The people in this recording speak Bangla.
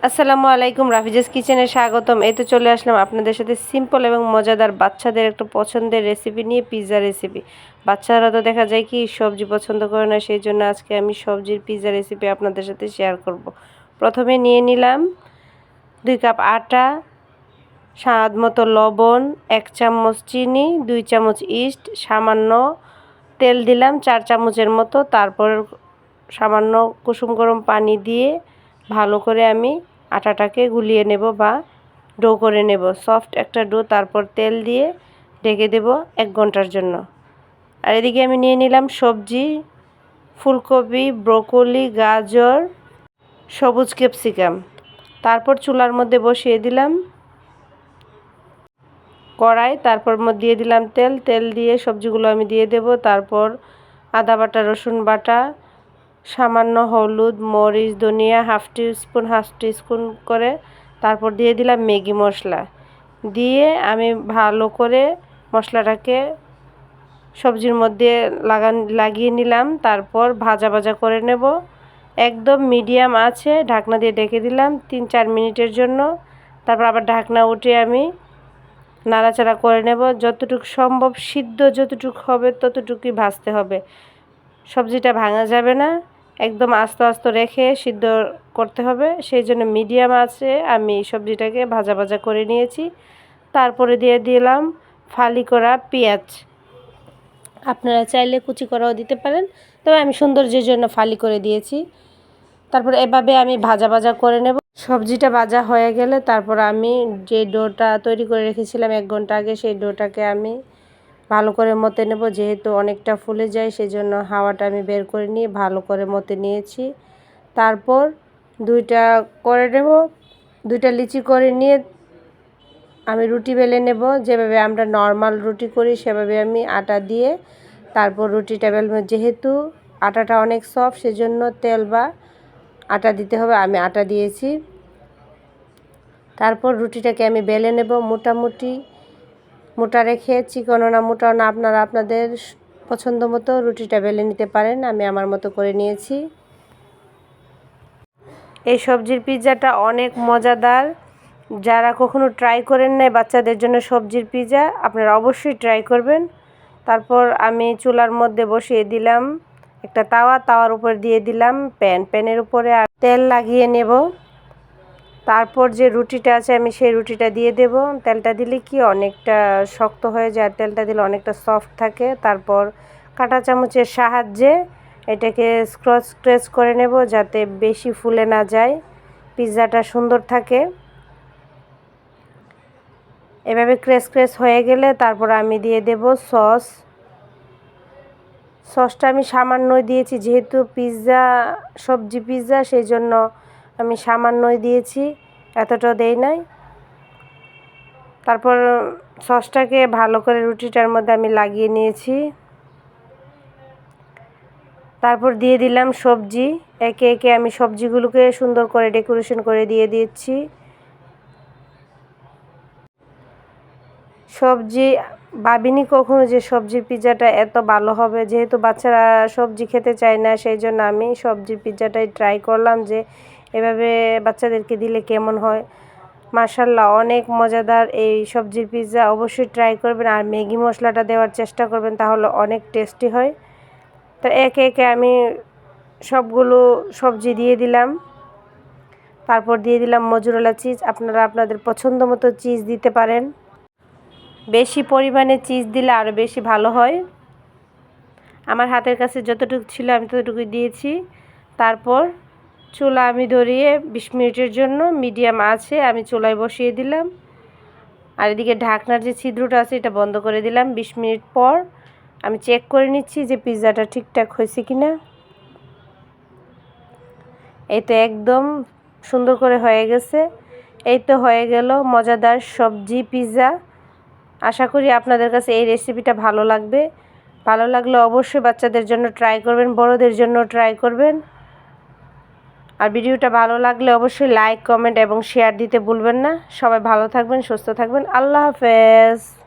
আসসালামু আলাইকুম, রাফিজাস কিচেনে স্বাগতম। এই তো চলে আসলাম আপনাদের সাথে সিম্পল এবং মজাদার বাচ্চাদের একটা পছন্দের রেসিপি নিয়ে, পিৎজা রেসিপি। বাচ্চারা তো দেখা যায় কি সবজি পছন্দ করে না, সেই জন্য আজকে আমি সবজির পিৎজা রেসিপি আপনাদের সাথে শেয়ার করব। প্রথমে নিয়ে নিলাম 2 কাপ আটা, স্বাদ মতো লবণ, 1 চামচ চিনি, 2 চামচ ইস্ট, সামান্য তেল দিলাম 4 চামচের মতো। তারপর সামান্য কুসুম গরম পানি দিয়ে ভালো করে আমি আটাটাকে গুলিয়ে নেব বা ডো করে নেব, সফট একটা ডো। তারপর তেল দিয়ে ঢেকে দেব 1 ঘন্টার জন্য। আর এদিকে আমি নিয়ে নিলাম সবজি, ফুলকপি, ব্রোকলি, গাজর, সবুজ ক্যাপসিকাম। তারপর চুলার মধ্যে বসিয়ে দিলাম কড়াই, তারপর দিয়ে দিলাম তেল দিয়ে সবজিগুলো আমি দিয়ে দেব। তারপর আদা বাটা, রসুন বাটা, সামান্য হলুদ, মরিচ, ধনিয়া হাফ টি স্পুন করে, তারপর দিয়ে দিলাম ম্যাগি মশলা দিয়ে আমি ভালো করে মশলাটাকে সবজির মধ্যে লাগিয়ে নিলাম। তারপর ভাজা করে নেব, একদম মিডিয়াম আছে ঢাকনা দিয়ে ঢেকে দিলাম 3-4 মিনিটের জন্য। তারপর আবার ঢাকনা উঠে আমি নাড়াচাড়া করে নেব। যতটুকু সম্ভব সিদ্ধ যতটুকু হবে ততটুকুই ভাজতে হবে, সবজিটা ভাঙা যাবে না, একদম আস্তে আস্তে রেখে সিদ্ধ করতে হবে। সেই জন্য মিডিয়াম আছে আমি সবজিটাকে ভাজা করে নিয়েছি। তারপরে দিয়ে দিলাম ফালি করা পেঁয়াজ, আপনারা চাইলে কুচি করাও দিতে পারেন, তবে আমি সৌন্দর্যের জন্য ফালি করে দিয়েছি। তারপর এভাবে আমি ভাজা করে নেব। সবজিটা ভাজা হয়ে গেলে তারপর আমি যে ডোটা তৈরি করে রেখেছিলাম 1 ঘন্টা আগে, সেই ডোটাকে আমি ভালো করে মতে নেব। যেহেতু অনেকটা ফুলে যায় সেই জন্য হাওয়াটা আমি বের করে নিয়ে ভালো করে মতে নিয়েছি। তারপর 2টা করে নেব, 2টা লিচি করে নিয়ে আমি রুটি বেলে নেব। যেভাবে আমরা নর্মাল রুটি করি সেভাবে আমি আটা দিয়ে তারপর রুটিটা বেলব। যেহেতু আটাটা অনেক সফট সেজন্য তেল বা আটা দিতে হবে, আমি আটা দিয়েছি। তারপর রুটিটাকে আমি বেলে নেব, মোটামুটি মোটা রেখে, চিকনও না মোটাও না, আপনারা আপনাদের পছন্দ মতো রুটিটা বেলে নিতে পারেন। আমি আমার মতো করে নিয়েছি। এই সবজির পিৎজাটা অনেক মজাদার, যারা কখনো ট্রাই করেন নাই বাচ্চাদের জন্য সবজির পিৎজা, আপনারা অবশ্যই ট্রাই করবেন। তারপর আমি চুলার মধ্যে বসিয়ে দিলাম একটা তাওয়ার উপর দিয়ে দিলাম প্যানের উপরে আর তেল লাগিয়ে নেব। তারপর যে রুটিটা আছে আমি সেই রুটিটা দিয়ে দেব। তেলটা দিলে কি অনেকটা শক্ত হয়ে যায়, তেলটা দিলে অনেকটা সফট থাকে। তারপর কাঁটা চামচের সাহায্যে এটাকে স্ক্র্যাচ করে নেব যাতে বেশি ফুলে না যায়, পিৎজাটা সুন্দর থাকে। এভাবে ক্রেস হয়ে গেলে তারপর আমি দিয়ে দেব সসটা আমি সামান্যই দিয়েছি, যেহেতু পিৎজা সবজি পিৎজা সেই জন্য আমি সামান্যই দিয়েছি, এতটাও দেই নাই। তারপর সসটাকে ভালো করে রুটিটার মধ্যে আমি লাগিয়ে নিয়েছি। তারপর দিয়ে দিলাম সবজি, একে আমি সবজিগুলোকে সুন্দর করে ডেকোরেশন করে দিয়ে দিচ্ছি। সবজি ভাবিনি কখনো যে সবজির পিৎজাটা এত ভালো হবে। যেহেতু বাচ্চারা সবজি খেতে চায় না সেই জন্য আমি সবজির পিৎজাটাই ট্রাই করলাম যে এভাবে বাচ্চাদেরকে দিলে কেমন হয়। মাশাআল্লাহ অনেক মজাদার এই সবজির পিৎজা, অবশ্যই ট্রাই করবেন। আর ম্যাগি মশলাটা দেওয়ার চেষ্টা করবেন, তাহলে অনেক টেস্টি হয়। তো একে আমি সবগুলো সবজি দিয়ে দিলাম। তারপর দিয়ে দিলাম মজুরালা চিজ, আপনারা আপনাদের পছন্দ মতো চিজ দিতে পারেন, বেশি পরিমাণে চিজ দিলে আরও বেশি ভালো হয়। আমার হাতের কাছে যতটুকু ছিল আমি ততটুকুই দিয়েছি। তারপর চুলা আমি ধরিয়ে 20 মিনিটের জন্য মিডিয়াম আছে আমি চুলায় বসিয়ে দিলাম। আর এদিকে ঢাকনার যে ছিদ্রটা আছে এটা বন্ধ করে দিলাম। 20 মিনিট পর আমি চেক করে নিচ্ছি যে পিৎজাটা ঠিকঠাক হয়েছে কিনা। এই তো একদম সুন্দর করে হয়ে গেছে। এই তো হয়ে গেল মজাদার সবজি পিৎজা। আশা করি আপনাদের কাছে এই রেসিপিটা ভালো লাগবে। ভালো লাগলে অবশ্যই বাচ্চাদের জন্য ট্রাই করবেন, বড়দের জন্য ট্রাই করবেন। আর ভিডিওটা ভালো লাগলে অবশ্যই লাইক, কমেন্ট এবং শেয়ার দিতে ভুলবেন না। সবাই ভালো থাকবেন, সুস্থ থাকবেন। আল্লাহ হাফেজ।